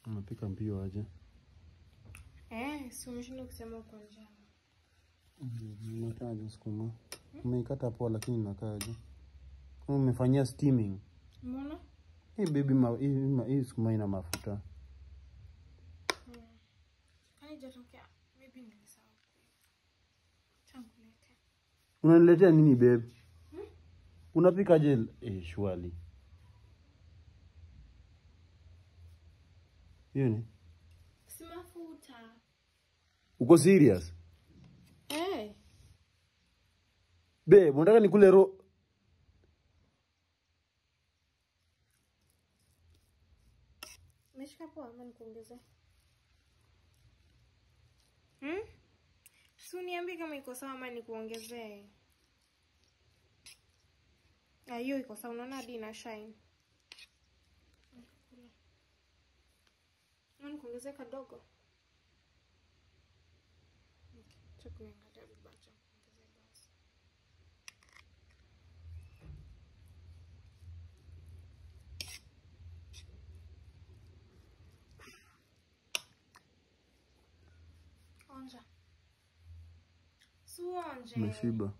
Unapika mbio aje? Si umeshinda kusema uko njaa. Unataka sukuma. Umeikata poa lakini inakaaje? Umefanyia steaming. Mbona? Hii sukuma ina mafuta. Kani jatokea maybe nilisahau. Chankulete. Unaniletea nini babe? Unapika je? Shwali. Yuni? Si mafuta. Uko serious? Babe, unataka nikule Meshika poa ama nikuongeze? Si uniambie kama iko sawa ama nikuongezee. Hiyo iko sawa, unaona hadi ina shine. Nikuongezee kadogo. Chakula ngaja vibacha kuongezea basi. Onja. Suonje. Umeshiba.